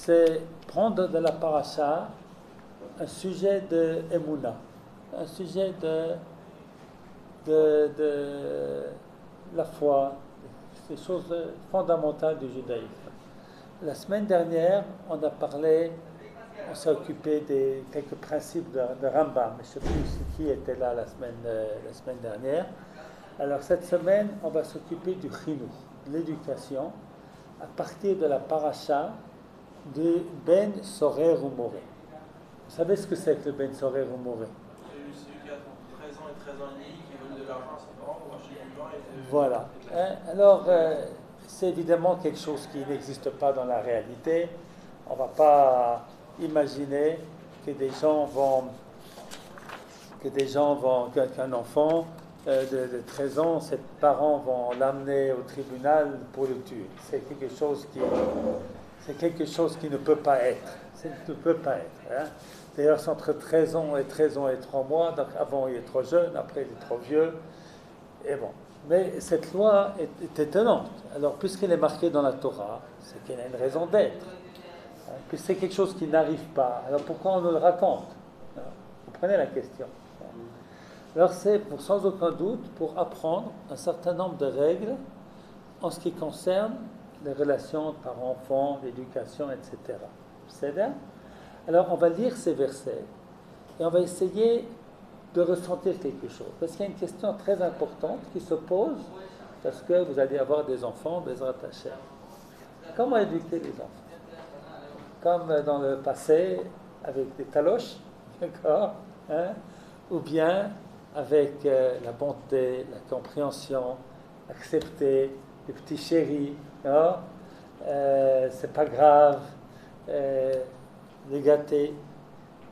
c'est prendre de la paracha un sujet de Emouna, un sujet de la foi, des choses fondamentales du judaïsme. La semaine dernière, on s'est occupé des quelques principes de Rambam. Je ne sais plus qui était là la semaine dernière. Alors cette semaine, on va s'occuper du chinuch, de l'éducation, à partir de la paracha de Ben Sorer ou Moré. Vous savez ce que c'est que le Ben Sorer ou Moré? C'est celui qui a 13 ans et 13 ans et demi, qui veut de l'argent à ses parents pour acheter du vin. Voilà. Alors, c'est évidemment quelque chose qui n'existe pas dans la réalité. On ne va pas imaginer qu'un enfant de 13 ans, ses parents vont l'amener au tribunal pour le tuer. C'est quelque chose qui ne peut pas être. Ça ne peut pas être. Hein. D'ailleurs, c'est entre 13 ans et 3 mois. Donc avant, il est trop jeune, après, il est trop vieux. Et bon. Mais cette loi est étonnante. Alors, puisqu'elle est marquée dans la Torah, c'est qu'elle a une raison d'être. Puis c'est quelque chose qui n'arrive pas. Alors, pourquoi on nous le raconte? Vous comprenez la question? Alors, c'est sans aucun doute pour apprendre un certain nombre de règles en ce qui concerne les relations parents-enfants, l'éducation, etc. C'est bien? Alors, on va lire ces versets et on va essayer de ressentir quelque chose. Parce qu'il y a une question très importante qui se pose parce que vous allez avoir des enfants, Bezrat Hashem. Comment éduquer les enfants? Comme dans le passé, avec des taloches, d'accord, hein? Ou bien avec la bonté, la compréhension, accepter les petits chéris, c'est pas grave, les gâter.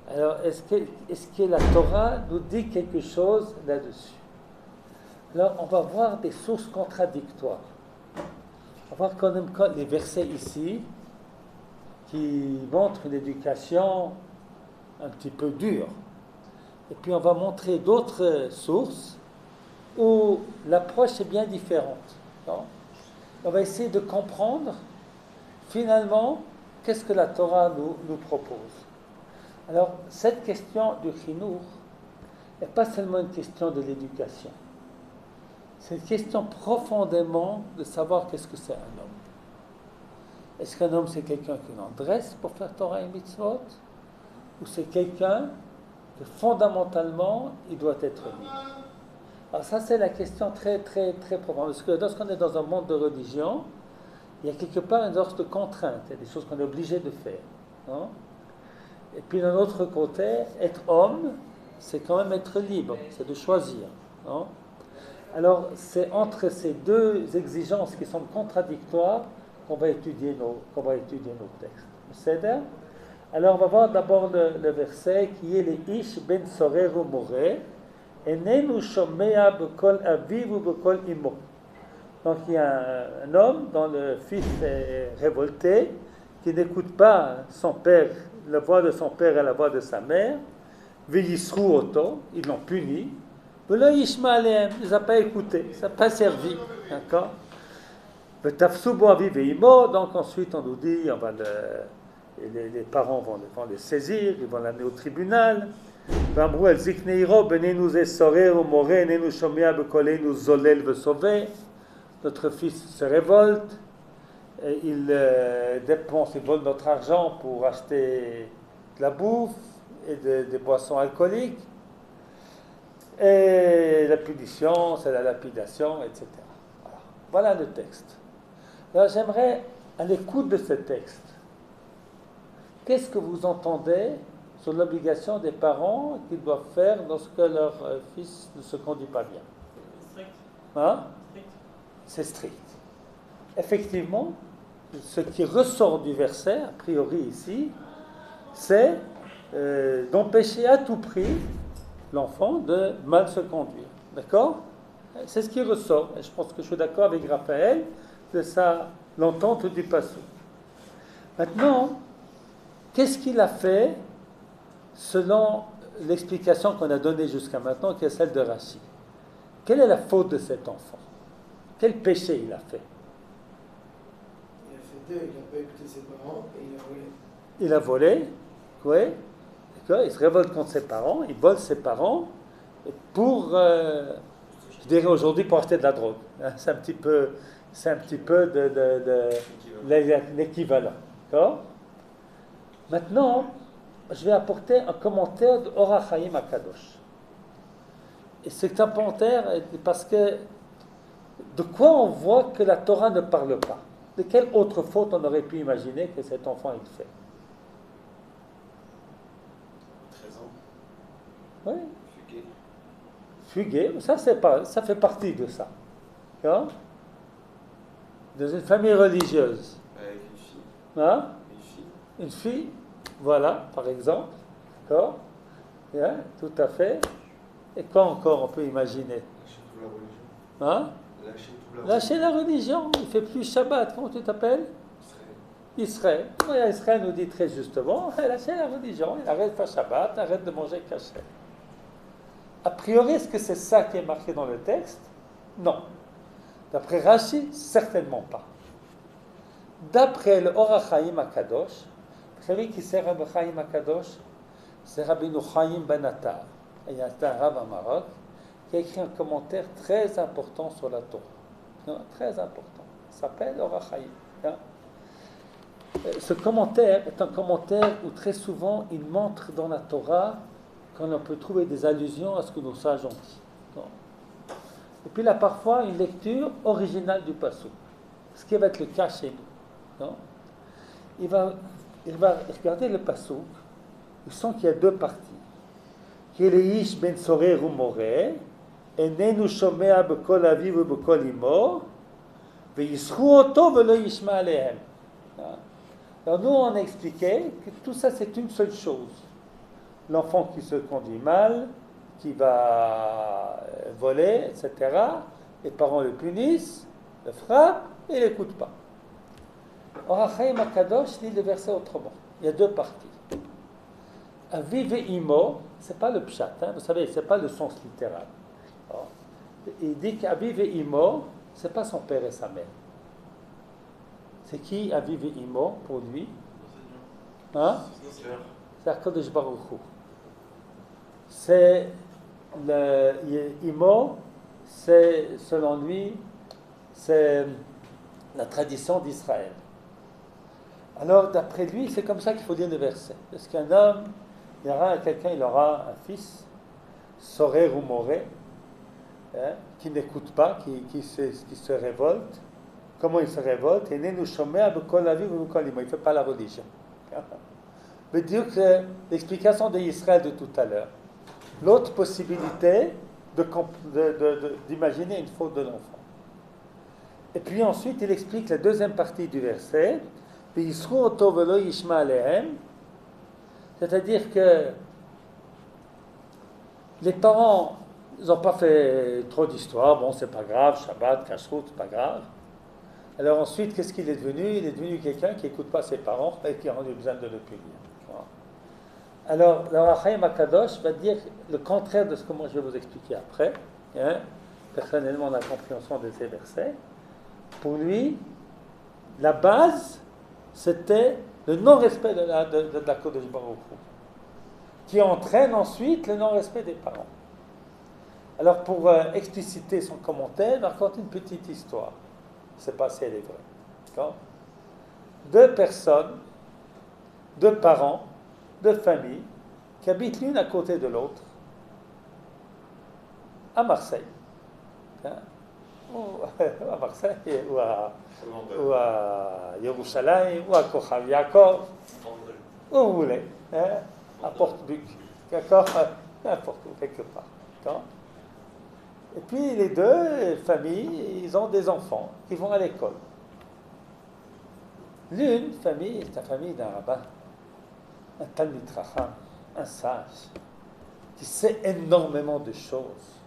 Alors, est-ce que la Torah nous dit quelque chose là-dessus? Alors, on va voir des sources contradictoires. On va voir quand même les versets ici qui montrent une éducation un petit peu dure. Et puis, on va montrer d'autres sources où l'approche est bien différente. Non? On va essayer de comprendre, finalement, qu'est-ce que la Torah nous propose. Alors, cette question du chinuch n'est pas seulement une question de l'éducation. C'est une question profondément de savoir qu'est-ce que c'est un homme. Est-ce qu'un homme, c'est quelqu'un qui en dresse pour faire Torah et mitzvot? Ou c'est quelqu'un que fondamentalement, il doit être libre? Alors ça, c'est la question très, très, très profonde. Parce que lorsqu'on est dans un monde de religion, il y a quelque part une sorte de contrainte. Il y a des choses qu'on est obligé de faire. Non? Et puis d'un autre côté, être homme, c'est quand même être libre, c'est de choisir. Non? Alors c'est entre ces deux exigences qui sont contradictoires qu'on va étudier nos textes. C'est ça? Alors on va voir d'abord le verset qui est les Ish ben Sorer ou Moré, Enenu shomea bekol aviv ou bekol imo. Donc il y a un homme dont le fils est révolté, qui n'écoute pas son père, la voix de son père et la voix de sa mère. V'yisru oto, ils l'ont puni. V'lo yishma alehem, il ne les a pas écoutés, ça n'a pas servi. D'accord? V'tafsu bo aviv ve'imo, donc ensuite on nous dit, les parents vont les saisir, ils vont l'amener au tribunal. V'amru el zikneiro benenu ze sorer ou moré, enenu shomea bekolenu zolel ve'sové. Notre fils se révolte. Et il dépense, il vole notre argent pour acheter de la bouffe et des boissons alcooliques. Et la punition, c'est la lapidation, etc. Voilà le texte. Alors j'aimerais, à l'écoute de ce texte, qu'est-ce que vous entendez sur l'obligation des parents qu'ils doivent faire lorsque leur fils ne se conduit pas bien? Strict. Hein? C'est strict. Effectivement, ce qui ressort du verset, a priori ici, c'est d'empêcher à tout prix l'enfant de mal se conduire. D'accord? C'est ce qui ressort. Et je pense que je suis d'accord avec Raphaël de ça, l'entente du passage. Maintenant, qu'est-ce qu'il a fait selon l'explication qu'on a donnée jusqu'à maintenant, qui est celle de Rashi? Quelle est la faute de cet enfant? Quel péché il a fait? Il a fait deux, il n'a pas écouté ses parents et il a volé. il a volé, oui, il se révolte contre ses parents, il vole ses parents pour, je dirais aujourd'hui, pour acheter de la drogue. C'est un petit peu l'équivalent. D'accord. Maintenant, je vais apporter un commentaire de Or HaChaim HaKadosh. Et c'est un commentaire parce que de quoi on voit que la Torah ne parle pas? De quelle autre faute on aurait pu imaginer que cet enfant il fait? 13 ans. Oui. Fugué. Fugué, ça fait partie de ça. D'accord. Dans une famille religieuse. Avec une fille. Hein? Une fille. Une fille, voilà, par exemple. D'accord. Bien, tout à fait. Et quoi encore on peut imaginer? Lâcher toute la religion. Hein? Lâcher toute la Lâcher la religion, il ne fait plus Shabbat. Comment tu t'appelles? Israël. Israël nous dit très justement, lâcher la religion, il arrête de faire Shabbat, arrête de manger kasher. A priori, est-ce que c'est ça qui est marqué dans le texte? Non. D'après Rashi, certainement pas. D'après le Or HaChaim HaKadosh, vous savez qui c'est Rabbi Chaim HaKadosh? C'est Rabbeinu Chaim Ben Attar. Il y a un rabbin au Maroc qui a écrit un commentaire très important sur la Torah. Non, très important. Il s'appelle Or HaChaim. Ce commentaire est un commentaire où très souvent il montre dans la Torah qu'on peut trouver des allusions à ce que nos sages ont dit. Et puis il a parfois une lecture originale du passage, ce qui va être le cas chez nous. Il va regarder le passage, il sent qu'il y a deux parties. Ish ben sorer ou moré, enenu shomea bekol aviv ou bekol imo, ve'yischu oto ve'lo yishma alehem. Alors nous, on a expliqué que tout ça, c'est une seule chose. L'enfant qui se conduit mal, qui va voler, etc. Les parents le punissent, le frappent et ne l'écoutent pas. Or, HaChaim HaKadosh lit le verset autrement. Il y a deux parties. Aviv et Imo, ce n'est pas le pshat, hein, vous savez, ce n'est pas le sens littéral. Alors, il dit qu'Aviv et Imo, ce n'est pas son père et sa mère. C'est qui Aviv et Imo pour lui? Hein? C'est HaKadosh Baruch Hu. C'est le Imo, c'est selon lui, c'est la tradition d'Israël. Alors d'après lui, c'est comme ça qu'il faut dire le verset. Parce qu'un homme, il aura un fils, sorer ou moré, hein, qui n'écoute pas, qui se révolte. Comment il se révolte? Il ne fait pas la religion. Mais dire que l'explication d'Israël de tout à l'heure, l'autre possibilité d'imaginer une faute de l'enfant. Et puis ensuite, il explique la deuxième partie du verset, c'est-à-dire que les parents n'ont pas fait trop d'histoire, bon, c'est pas grave, Shabbat, Kashrut, c'est pas grave. Alors ensuite, qu'est-ce qu'il est devenu? Il est devenu quelqu'un qui n'écoute pas ses parents et qui a eu besoin de le punir. Alors, le Or HaChaim HaKadosh va dire le contraire de ce que moi je vais vous expliquer après. Hein, personnellement, la compréhension de ces versets. Pour lui, la base, c'était le non-respect de la Kodesh Baruch Hu, qui entraîne ensuite le non-respect des parents. Alors, pour expliciter son commentaire, il raconte une petite histoire. Je ne sais pas si elle est vraie. D'accord? Deux personnes, deux parents, deux familles, qui habitent l'une à côté de l'autre, à Marseille. Hein? Ou à Marseille, ou à Yerushalayim, ou à Kochav Yaakov, où vous voulez, hein? À Porte-Buc, d'accord? N'importe où, quelque part. D'accord? Et puis les deux familles, ils ont des enfants qui vont à l'école. L'une famille est la famille d'un rabbin, un Talmid Chacham, un sage, qui sait énormément de choses.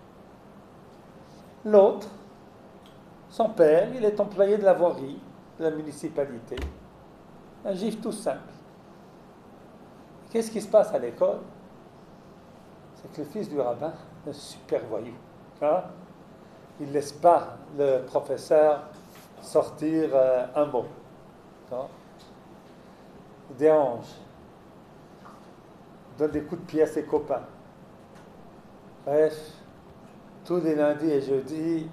L'autre, son père, il est employé de la voirie de la municipalité, un juif tout simple. Qu'est-ce qui se passe à l'école? C'est que le fils du rabbin est un super voyou. Hein? Il ne laisse pas le professeur sortir un mot. Hein? dérange, donne des coups de pied à ses copains. Bref, tous les lundis et jeudis,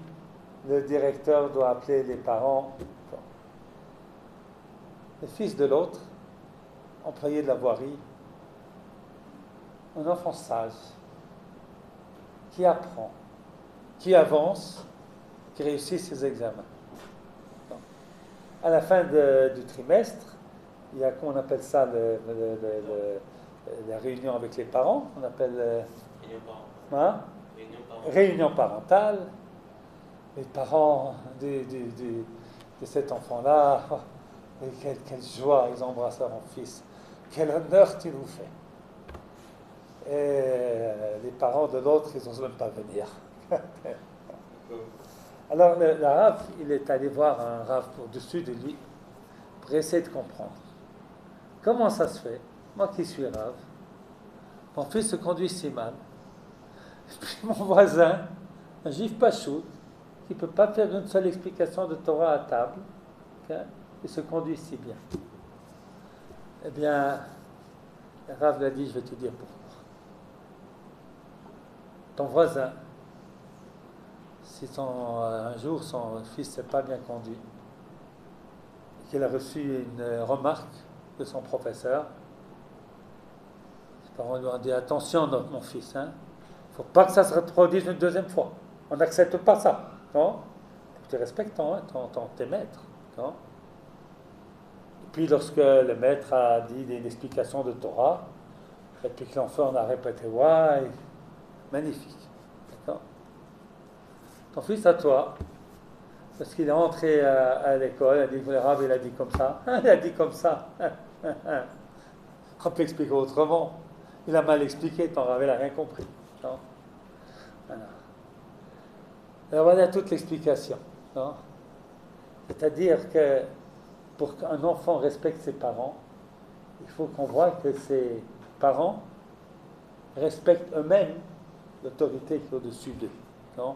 le directeur doit appeler les parents. Le fils de l'autre, employé de la voirie, un enfant sage, qui apprend, qui avance, qui réussit ses examens. Bon. À la fin du trimestre, il y a, comment on appelle ça, la réunion avec les parents, on appelle... Hein? Réunion parentale. Les parents de cet enfant-là, oh, et quelle joie, ils embrassent leur fils. Quel honneur tu nous fais. Et les parents de l'autre, ils n'osent même pas venir. Alors le Rav, il est allé voir un Rav au-dessus de lui pour essayer de comprendre. Comment ça se fait, moi qui suis Rav, mon fils se conduit si mal, et puis mon voisin, un juif pachout, qui ne peut pas faire une seule explication de Torah à table, okay, il se conduit si bien. Eh bien, le Rav lui a dit, je vais te dire pourquoi. Ton voisin, si un jour son fils ne s'est pas bien conduit, qu'il a reçu une remarque de son professeur, ses parents lui ont dit, attention mon fils, il ne faut pas que ça se reproduise une deuxième fois. On n'accepte pas ça. Non? Tu respectes tes maîtres. Non? Et puis lorsque le maître a dit une explication de Torah, et puis que l'enfant a répété, ouais, magnifique. D'accord? Ton fils à toi, parce qu'il est entré à l'école, il a dit que le Rav, il a dit comme ça. Il a dit comme ça. On peut expliquer autrement. Il a mal expliqué, ton Rav, il n'a rien compris. Non? Voilà. Alors voilà toute l'explication. Non? C'est-à-dire que pour qu'un enfant respecte ses parents, il faut qu'on voit que ses parents respectent eux-mêmes l'autorité qui est au-dessus d'eux. Non?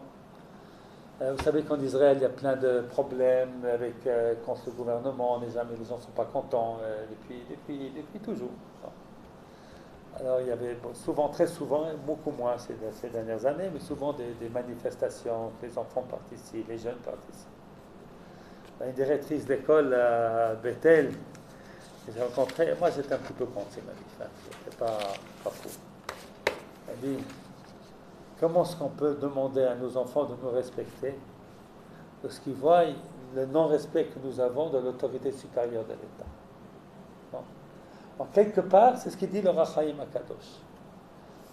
Vous savez qu'en Israël, il y a plein de problèmes contre le gouvernement, les gens ne sont pas contents depuis toujours. Non? Alors il y avait souvent, très souvent, beaucoup moins ces dernières années, mais souvent des manifestations, les enfants participent, les jeunes participent. Une directrice d'école à Bethel, j'ai rencontré, moi j'étais un petit peu contre ces manifs, c'était pas fou. Elle dit, comment est-ce qu'on peut demander à nos enfants de nous respecter lorsqu'ils voient le non-respect que nous avons de l'autorité supérieure de l'État? Non? En quelque part, c'est ce qu'il dit le Rachaim Akadosh.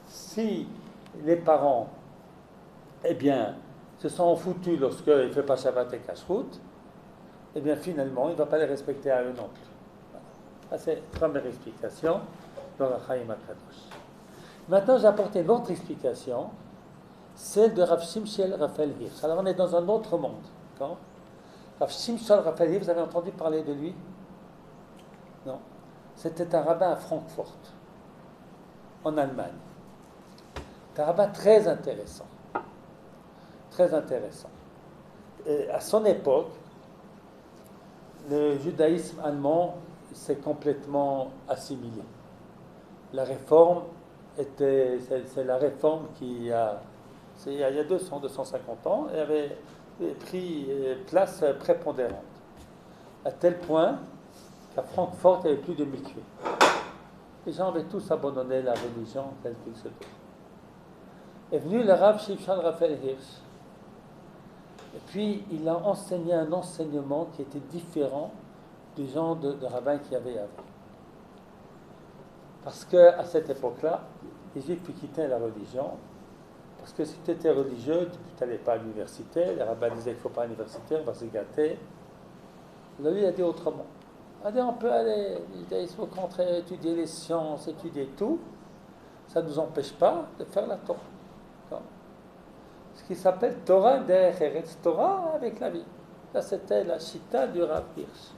Si les parents, eh bien, se sont foutus lorsqu'il ne fait pas Shabbat et Kashrut, eh bien, finalement, il ne va pas les respecter à eux non plus. Voilà. C'est la première explication de Rachaim Akadosh. Maintenant, j'ai apporté une autre explication, celle de Rav Shimshel Raphaël Hirsch. Alors, on est dans un autre monde. D'accord? Rav Shimshel Raphaël Hirsch, vous avez entendu parler de lui? Non. C'était un rabbin à Francfort, en Allemagne. C'est un rabbin très intéressant. Très intéressant. Et à son époque, le judaïsme allemand s'est complètement assimilé. La réforme c'est la réforme qui il y a 250 ans, et avait pris place prépondérante. À tel point qu'à Francfort, il y avait plus de 1000 tués. Les gens avaient tous abandonné la religion telle qu'il se doit. Est venu le Rav Shimshon Raphaël Hirsch. Et puis, il a enseigné un enseignement qui était différent du genre de rabbin qu'il y avait avant. Parce qu'à cette époque-là, les Juifs quittaient la religion. Parce que si tu étais religieux, tu n'allais pas à l'université. Les rabbins disaient qu'il ne faut pas à l'université, on va se gâter. Lui, il a dit autrement. Il a dit on peut aller, il faut rentrer, étudier les sciences, étudier tout. Ça ne nous empêche pas de faire la Torah. Ce qui s'appelle Torah derech Eretz, Torah avec la vie. Ça, c'était la chita du Rav Hirsch.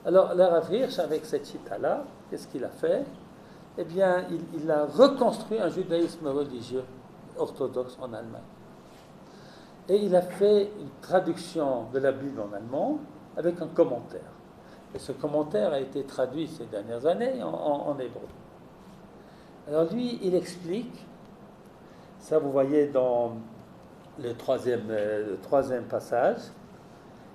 Alors, le Rav Hirsch, avec cette chita-là, qu'est-ce qu'il a fait? Eh bien, il a reconstruit un judaïsme religieux orthodoxe en Allemagne. Et il a fait une traduction de la Bible en allemand avec un commentaire. Et ce commentaire a été traduit ces dernières années en hébreu. Alors lui, il explique, ça vous voyez dans le troisième passage,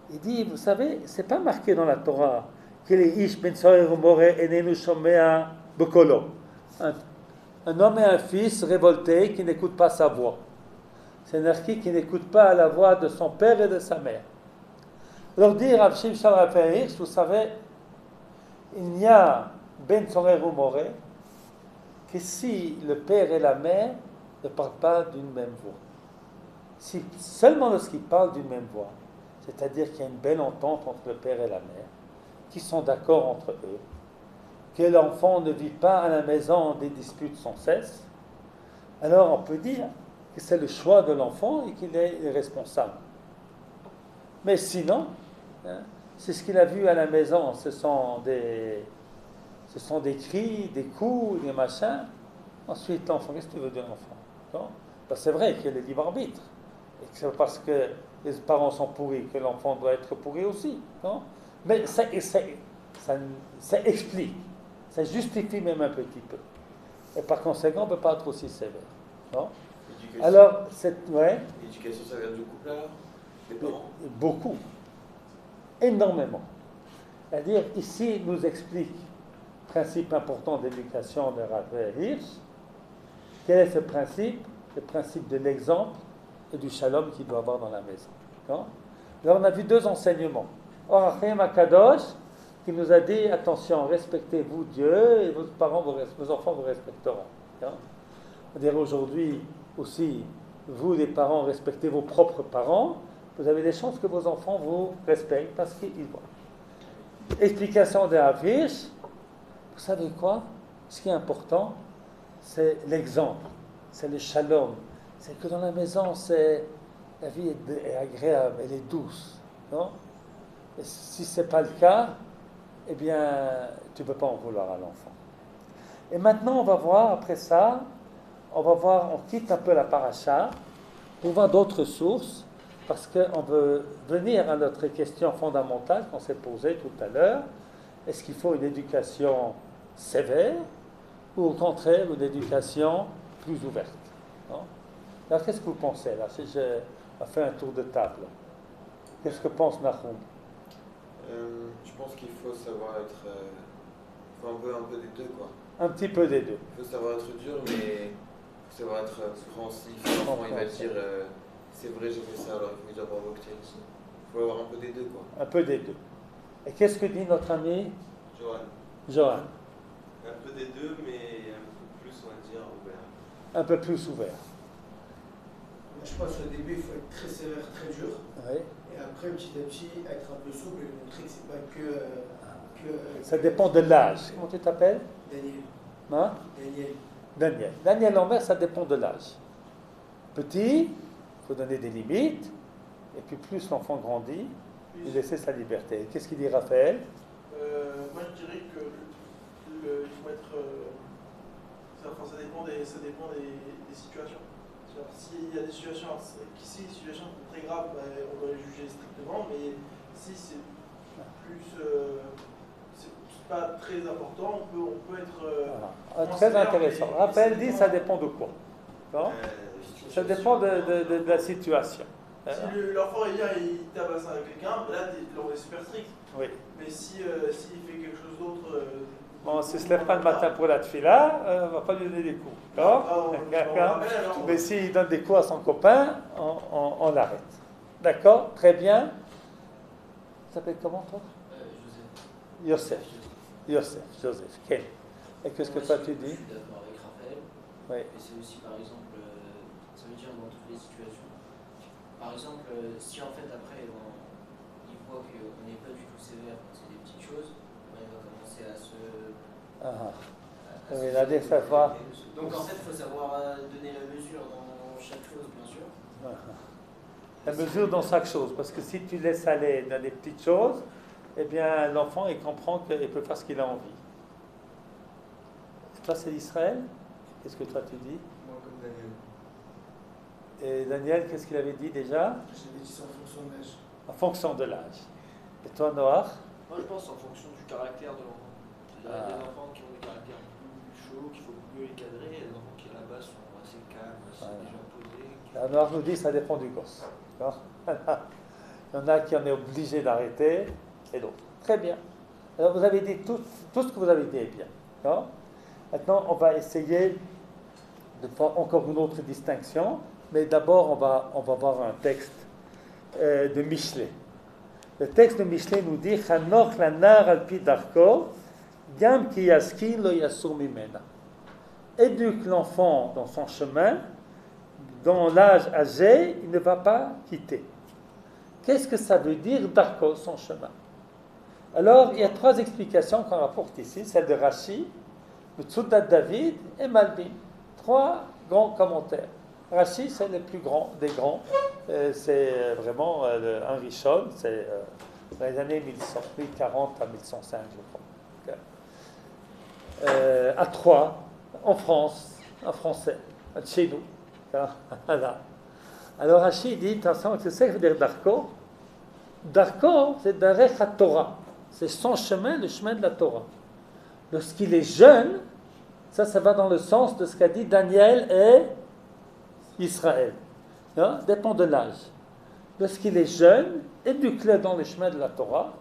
il dit, vous savez, c'est pas marqué dans la Torah que les ish ben sorer umore enenu shomea bekolo. Un homme et un fils révoltés qui n'écoutent pas sa voix. C'est marqué qui n'écoute pas la voix de son père et de sa mère. Alors dit Rav Shimshon Raphaël Hirsch, vous savez, il n'y a ben sorer umore que si le père et la mère ne parlent pas d'une même voix. Si seulement lorsqu'ils parlent d'une même voix, c'est-à-dire qu'il y a une belle entente entre le père et la mère, qui sont d'accord entre eux, que l'enfant ne vit pas à la maison des disputes sans cesse, alors on peut dire que c'est le choix de l'enfant et qu'il est responsable. Mais sinon, c'est ce qu'il a vu à la maison, ce sont des cris, des coups, des machins. Ensuite, l'enfant, qu'est-ce que tu veux de l'enfant? C'est vrai qu'il y a le libre arbitre. Et que c'est parce que les parents sont pourris que l'enfant doit être pourri aussi. Non? Mais ça explique, ça justifie même un petit peu. Et par conséquent, on ne peut pas être aussi sévère. Non? Alors, l'éducation, ça vient du couple alors? Les parents? Beaucoup. Énormément. C'est-à-dire, ici, il nous explique le principe important d'éducation de Raphaël Hirsch. Quel est ce principe? Le principe de l'exemple et du shalom qu'il doit avoir dans la maison. Non? Là, on a vu deux enseignements. Orachem Akadosh, qui nous a dit, attention, respectez-vous Dieu, et vos enfants vous respecteront. Non? On dirait aujourd'hui aussi, vous les parents, respectez vos propres parents, vous avez des chances que vos enfants vous respectent parce qu'ils voient. Explication de Rav Hirsch, vous savez quoi? Ce qui est important, c'est l'exemple, c'est le shalom. C'est que dans la maison, la vie est agréable, elle est douce. Non? Et si ce n'est pas le cas, eh bien, tu ne peux pas en vouloir à l'enfant. Et maintenant, on va voir, après ça, on quitte un peu la paracha, on va d'autres sources, parce qu'on veut venir à notre question fondamentale qu'on s'est posée tout à l'heure. Est-ce qu'il faut une éducation sévère, ou au contraire, une éducation plus ouverte? Non? Alors, qu'est-ce que vous pensez, là, si je fais un tour de table? Qu'est-ce que pense Nahum? Je pense qu'il faut savoir être... il faut un peu des deux, quoi. Un petit peu des deux. Il faut savoir être dur, mais il faut savoir être compréhensif. L'enfant, il va dire, c'est vrai, j'ai fait ça, alors il faut dire bravo que tu as aussi. Il faut avoir un peu des deux, quoi. Un peu des deux. Et qu'est-ce que dit notre ami Johan. Johan? Un peu des deux, mais un peu plus, on va dire, ouvert. Un peu plus ouvert. Je pense qu'au début, il faut être très sévère, très dur. Oui. Et après, petit à petit, être un peu souple et montrer que c'est pas que Ça dépend de l'âge. Comment tu t'appelles? Daniel. Hein? Daniel. Daniel Lambert, ça dépend de l'âge. Petit, il faut donner des limites. Et puis plus l'enfant grandit, il laisse sa liberté. Qu'est-ce qu'il dit Raphaël? Moi je dirais que il faut être. Ça dépend des situations. S'il y a des situations, si les situations sont très graves, on doit les juger strictement, mais si c'est plus. C'est pas très important, on peut être. Voilà. Très intéressant. Raphaël dit ça dépend de quoi? Non? Ça dépend de la situation. Si l'enfant il tabasse avec quelqu'un, là l'on est super strict. Oui. Mais s'il fait quelque chose d'autre. Bon, s'il ne se lève pas le matin pour la tefila, on ne va pas lui donner des coups. D'accord? Mais s'il donne des coups à son copain, on l'arrête. D'accord? Très bien. Tu t'appelles comment toi? Joseph. Joseph. Quel? Et qu'est-ce que toi tu dis? Je suis d'accord avec Raphaël. Oui. Et c'est aussi, par exemple, ça veut dire dans toutes les situations. Par exemple, si en fait après il voit qu'on n'est pas du tout sévère quand c'est des petites choses, il va commencer à se. Il a dit que ça va. Donc en fait, il faut savoir donner la mesure dans chaque chose, bien sûr. La mesure dans chaque chose, parce que si tu laisses aller dans des petites choses, eh bien l'enfant il comprend qu'il peut faire ce qu'il a envie. Toi c'est l'Israël? Qu'est-ce que toi tu dis? Moi, comme Daniel. Et Daniel, qu'est-ce qu'il avait dit déjà? J'avais dit ça en fonction de l'âge. En fonction de l'âge. Et toi, Noah? Moi, je pense en fonction du caractère de l'enfant. Il y a des enfants qui ont des caractères plus chauds, qu'il faut mieux les cadrer, et des enfants qui, à la base, sont assez calmes, assez déjà posés. Alors, je nous dis, ça dépend du gosse. D'accord. Il y en a qui en est obligé d'arrêter, et d'autres. Très bien. Alors, vous avez dit tout ce que vous avez dit est bien. D'accord. Maintenant, on va essayer de faire encore une autre distinction, mais d'abord, on va voir un texte de Michelet. Le texte de Michelet nous dit Chanoch lanar al pi darko, gam ki yaskin lo yasur mimena. Éduque l'enfant dans son chemin, dans l'âge âgé, il ne va pas quitter. Qu'est-ce que ça veut dire darko, son chemin? Alors, il y a 3 explications qu'on rapporte ici, celle de Rashi, le Tzudat David et Malbim. 3 grands commentaires. Rashi, c'est le plus grand des grands. C'est vraiment un Rishon, c'est dans les années 1040 à 1105, je crois. À Troyes, en France, en français, chez nous. Voilà. Alors Rashi dit, attention, tu sais ce que veut dire Darko? Darko, c'est Darech HaTorah. C'est son chemin, le chemin de la Torah. Lorsqu'il est jeune, ça va dans le sens de ce qu'a dit Daniel et Israël. Dépend de l'âge. Lorsqu'il est jeune, éduque-le dans le chemin de la Torah,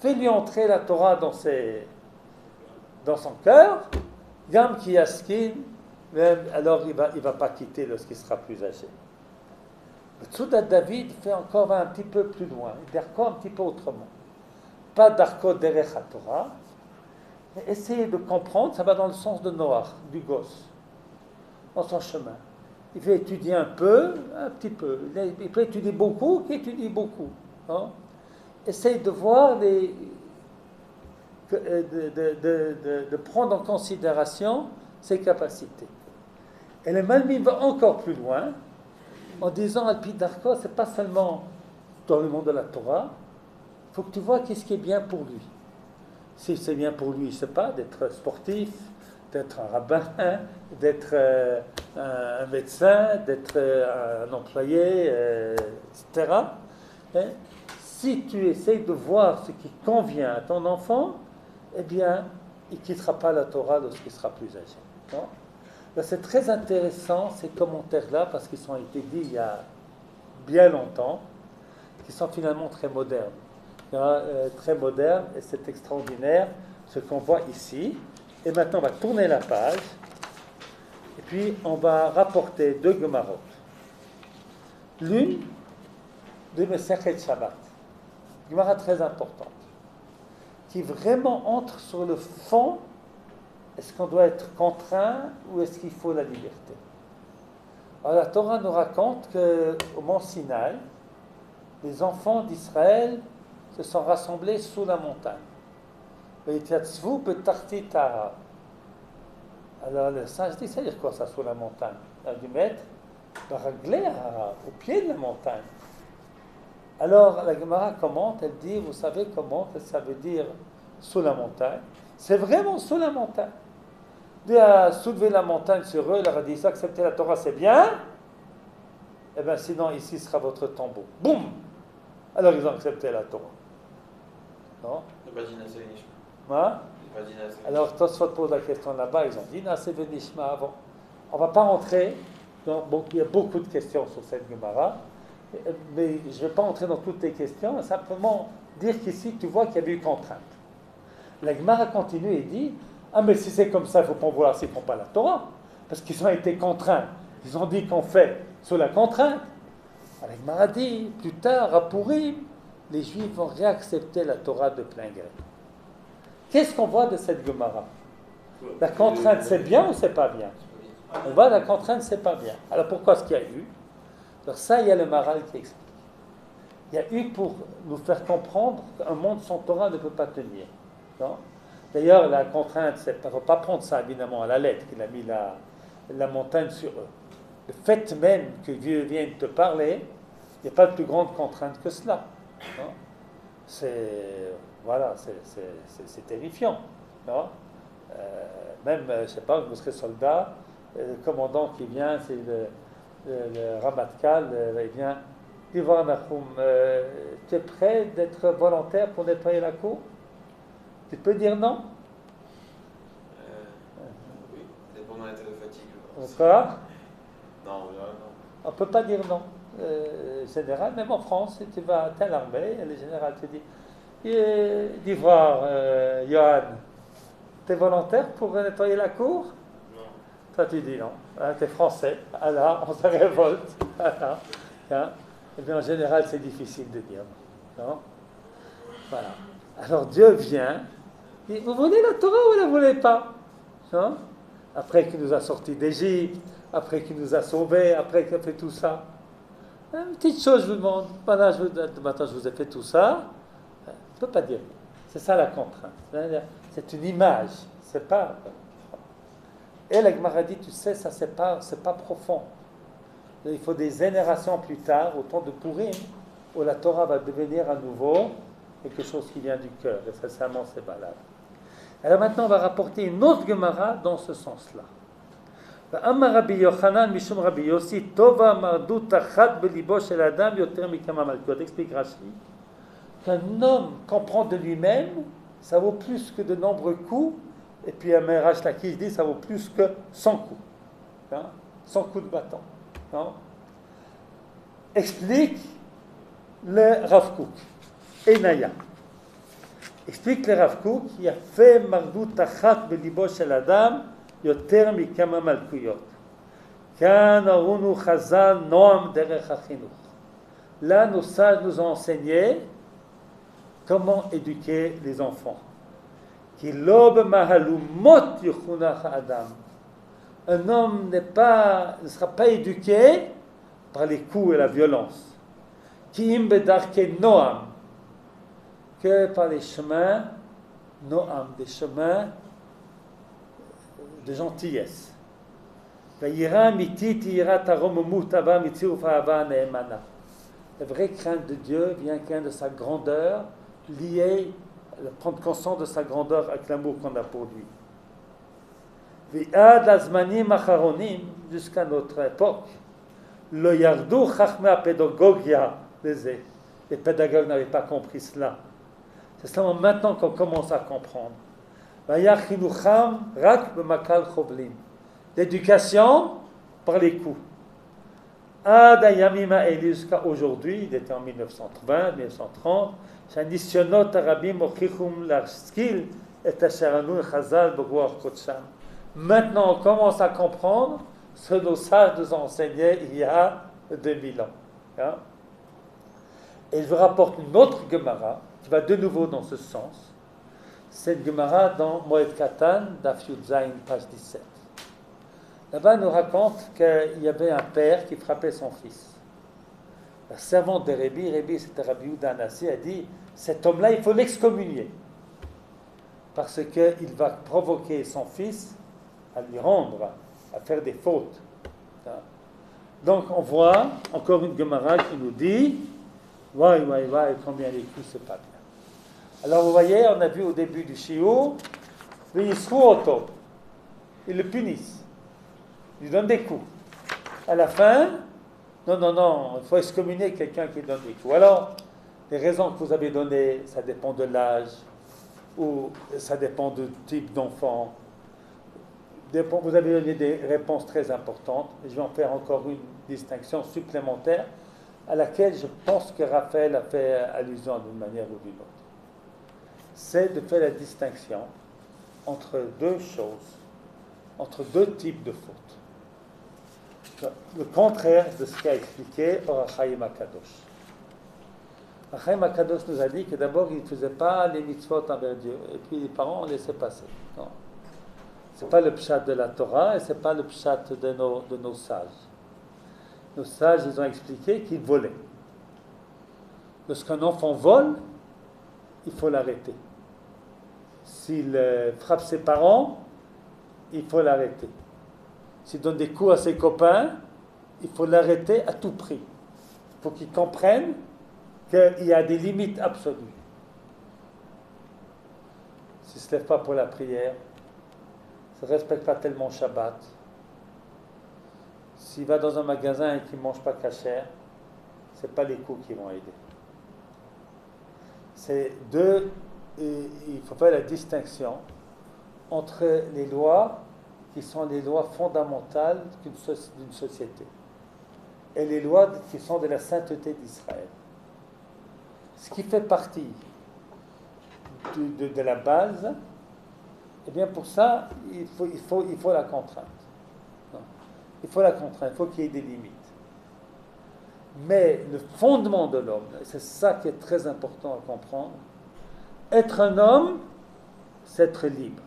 fais-lui entrer la Torah dans son cœur, Gam ki yaskin, alors il va pas quitter lorsqu'il sera plus âgé. Le Tzudat David va un petit peu plus loin, il dit encore un petit peu autrement. Pas d'arko derech HaTorah, mais essayez de comprendre, ça va dans le sens de Noach, du gosse, dans son chemin. Il fait étudier un petit peu. Il peut étudier beaucoup, qui étudie beaucoup. Essaye de voir de prendre en considération ses capacités. Et le Malbim va encore plus loin, en disant Alpi Darko, c'est pas seulement dans le monde de la Torah, il faut que tu vois qu'est-ce qui est bien pour lui. Si c'est bien pour lui, c'est pas d'être sportif, d'être un rabbin, d'être un médecin, d'être un employé, etc. Si tu essayes de voir ce qui convient à ton enfant, eh bien, il ne quittera pas la Torah lorsqu'il sera plus âgé. C'est très intéressant ces commentaires-là, parce qu'ils ont été dits il y a bien longtemps, qui sont finalement très modernes. Très modernes, et c'est extraordinaire ce qu'on voit ici. Et maintenant, on va tourner la page, et puis on va rapporter 2 Gemarot. L'une de Mesechet Shabbat, Gemara très importante, qui vraiment entre sur le fond, est-ce qu'on doit être contraint ou est-ce qu'il faut la liberté? Alors la Torah nous raconte qu'au mont Sinaï, les enfants d'Israël se sont rassemblés sous la montagne. Alors le sage dit, ça veut dire quoi ça, sous la montagne? Il a dû mettre le raglet au pied de la montagne. Alors la Gemara commente, elle dit, vous savez comment que ça veut dire sous la montagne? C'est vraiment sous la montagne. Dieu a soulevé la montagne sur eux, il leur a dit, accepter la Torah c'est bien, et bien sinon ici sera votre tombeau. Boum! Alors ils ont accepté la Torah. Non? Alors Tosfot pose la question là-bas, ils ont dit Nase Venishma avant. On ne va pas rentrer, il y a beaucoup de questions sur cette Gemara, mais je ne vais pas entrer dans toutes les questions, simplement dire qu'ici tu vois qu'il y avait eu contrainte. La Gemara continue et dit mais si c'est comme ça, il ne faut pas en vouloir s'ils ne font pas la Torah, parce qu'ils ont été contraints. Ils ont dit qu'on fait sous la contrainte. La Gemara dit plus tard, à Purim, les Juifs vont réaccepter la Torah de plein gré. Qu'est-ce qu'on voit de cette Gemara? La contrainte, c'est bien ou c'est pas bien? On voit la contrainte, c'est pas bien. Alors pourquoi est-ce qu'il y a eu? Alors ça, il y a le Maral qui explique. Il y a eu pour nous faire comprendre qu'un monde sans Torah ne peut pas tenir. Non? D'ailleurs, la contrainte, il ne faut pas prendre ça évidemment à la lettre, qu'il a mis la montagne sur eux. Le fait même que Dieu vienne te parler, il n'y a pas de plus grande contrainte que cela. Non? C'est terrifiant. Non? Même, je ne sais pas, vous serez soldat, le commandant qui vient, c'est le Ramatkal, il vient, tu es prêt d'être volontaire pour nettoyer la cour? Tu peux dire non? Oui, dépendant de l'état de fatigue, je pense. Quoi? Non, non. On ne peut pas dire non. Général, même en France, si tu vas à l'armée, le général te dit d'Ivoire, Johan, tu es volontaire pour nettoyer la cour? Non. Toi, tu dis non. Hein, tu es français. Alors, on se révolte. Voilà. Hein? Et bien, en général, c'est difficile de dire non. Voilà. Alors, Dieu vient. Il dit, vous voulez la Torah ou vous ne la voulez pas? Non? Après qu'il nous a sortis d'Égypte, après qu'il nous a sauvés, après qu'il a fait tout ça. Une petite chose, je vous demande. Maintenant, je vous ai fait tout ça. Je ne peux pas dire. C'est ça la contrainte. C'est une image. C'est pas. Et la Gemara dit, tu sais, ça c'est pas profond. Il faut des générations plus tard, au temps de Purim, où la Torah va devenir à nouveau quelque chose qui vient du cœur. Et sincèrement, c'est valable. Alors maintenant, on va rapporter une autre Gemara dans ce sens-là. Amar Rabbi Yochanan mishum Rabbi Yossi tova mardut achat belibo shel adam yoter mikama malkot. Explique Rashi qu'un homme comprend de lui-même, ça vaut plus que de nombreux coups. Et puis Rash Lakish dit ça vaut plus que 100 coups. Hein? 100 coups de bâton. Non? Explique le Rav Kook. Enaya. Explique le Rav Kook, il a fait mardut achat belibo shel adam yoter mikama malkuyot. Kan arunu chazal noam derech hachinuch. Là, nos sages nous ont enseigné comment éduquer les enfants. Ki lo b'mahalumot yuchunach adam. Un homme ne sera pas éduqué par les coups et la violence. Ki im bedarke noam. Que par les chemins noam, des chemins de gentillesse. La vraie crainte de Dieu vient de sa grandeur, liée, prendre conscience de sa grandeur avec l'amour qu'on a pour lui. Jusqu'à notre époque, les pédagogues n'avaient pas compris cela. C'est seulement maintenant qu'on commence à comprendre. L'éducation par les coups. Jusqu'à aujourd'hui, il était en 1920, 1930, maintenant on commence à comprendre ce que nos sages nous ont enseigné il y a 2000 ans. Hein? Et je rapporte une autre Gemara qui va de nouveau dans ce sens. Cette Gemara dans Moed Katan, Daf Yud Zayin, page 17. Là-bas, il nous raconte qu'il y avait un père qui frappait son fils. La servante de Rabbi, c'était Rabbi Yehuda Hanassi, a dit, cet homme-là, il faut l'excommunier. Parce qu'il va provoquer son fils à lui rendre, à faire des fautes. Donc, on voit encore une Gemara qui nous dit, ouais, combien les coups, c'est pas bien. Alors, vous voyez, on a vu au début du shiur, ils le punissent. Ils lui donnent des coups. À la fin, non, il faut excommunier quelqu'un qui donne des coups. Alors, les raisons que vous avez données, ça dépend de l'âge, ou ça dépend du type d'enfant. Vous avez donné des réponses très importantes. Et je vais en faire encore une distinction supplémentaire à laquelle je pense que Raphaël a fait allusion d'une manière ou d'une autre. C'est de faire la distinction entre deux choses, entre deux types de fautes. Le contraire de ce qu'a expliqué Or HaChaim HaKadosh. HaChaim HaKadosh nous a dit que d'abord, il ne faisait pas les mitzvot envers Dieu, et puis les parents, on laissait passer. Non. Ce n'est pas le pshat de la Torah, et ce n'est pas le pshat de nos sages. Nos sages, ils ont expliqué qu'ils volaient. Lorsqu'un enfant vole, il faut l'arrêter. S'il frappe ses parents, il faut l'arrêter. S'il donne des coups à ses copains, il faut l'arrêter à tout prix. Il faut qu'il comprenne qu'il y a des limites absolues. S'il ne se lève pas pour la prière, s'il ne respecte pas tellement Shabbat, s'il va dans un magasin et qu'il ne mange pas kasher, ce n'est pas les coups qui vont aider. C'est deux il faut faire la distinction entre les lois qui sont les lois fondamentales d'une société et les lois qui sont de la sainteté d'Israël. Ce qui fait partie de la base, eh bien pour ça, il faut la contrainte. Non. Il faut la contrainte, il faut qu'il y ait des limites. Mais le fondement de l'homme, c'est ça qui est très important à comprendre, être un homme, c'est être libre.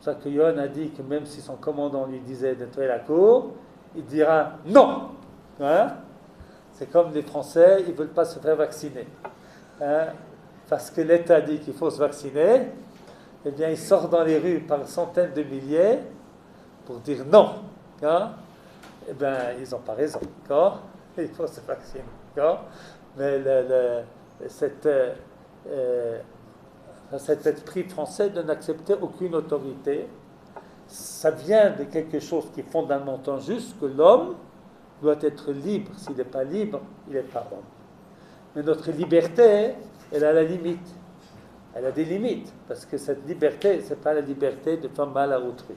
C'est pour ça que Yohan a dit que même si son commandant lui disait de nettoyer la cour, il dira non. Hein? C'est comme les Français, ils ne veulent pas se faire vacciner. Hein? Parce que l'État dit qu'il faut se vacciner, eh bien ils sortent dans les rues par centaines de milliers pour dire non. Hein? Eh bien, ils n'ont pas raison. D'accord? Il faut se vacciner. D'accord? Mais cet esprit français de n'accepter aucune autorité, ça vient de quelque chose qui est fondamentalement juste, que l'homme doit être libre. S'il n'est pas libre, il n'est pas homme. Mais notre liberté, elle a la limite. Elle a des limites, parce que cette liberté, ce n'est pas la liberté de faire mal à autrui.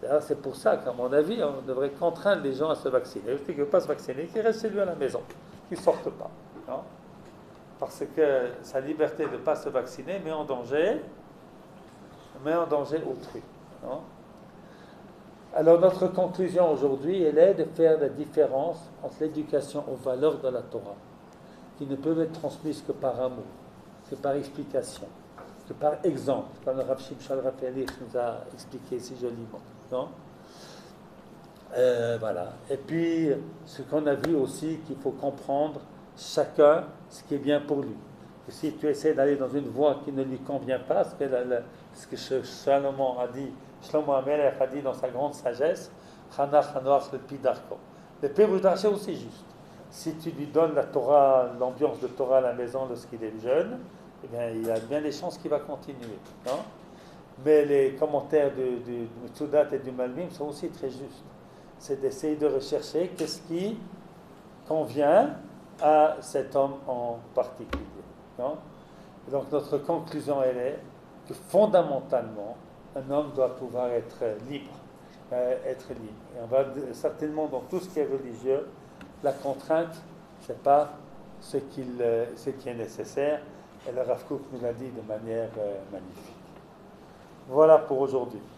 D'ailleurs, c'est pour ça qu'à mon avis, on devrait contraindre les gens à se vacciner. Celui qui ne veut pas se vacciner, qu'il reste chez lui à la maison, qu'il ne sorte pas. Non? Parce que sa liberté de ne pas se vacciner met en danger autrui. Non? Alors notre conclusion aujourd'hui, elle est de faire la différence entre l'éducation aux valeurs de la Torah, qui ne peuvent être transmises que par amour, que par explication, que par exemple, comme le Rav Shimshon Raphaël nous a expliqué si joliment. Non? Voilà. Et puis, ce qu'on a vu aussi, qu'il faut comprendre chacun ce qui est bien pour lui. Et si tu essaies d'aller dans une voie qui ne lui convient pas, ce que Shlomo Amelech a dit dans sa grande sagesse, Chanach Hanoach le Pidarko. Le Pérouche d'Arché aussi juste. Si tu lui donnes la Torah, l'ambiance de Torah à la maison lorsqu'il est jeune, eh bien, il y a bien des chances qu'il va continuer. Non? Mais les commentaires du Metzudat et du Malbim sont aussi très justes. C'est d'essayer de rechercher qu'est-ce qui convient à cet homme en particulier. Non? Et donc notre conclusion, elle est que fondamentalement, un homme doit pouvoir être libre. Et on va certainement, dans tout ce qui est religieux, la contrainte, ce n'est pas ce qui est nécessaire. Et le Rav Kook nous l'a dit de manière magnifique. Voilà pour aujourd'hui.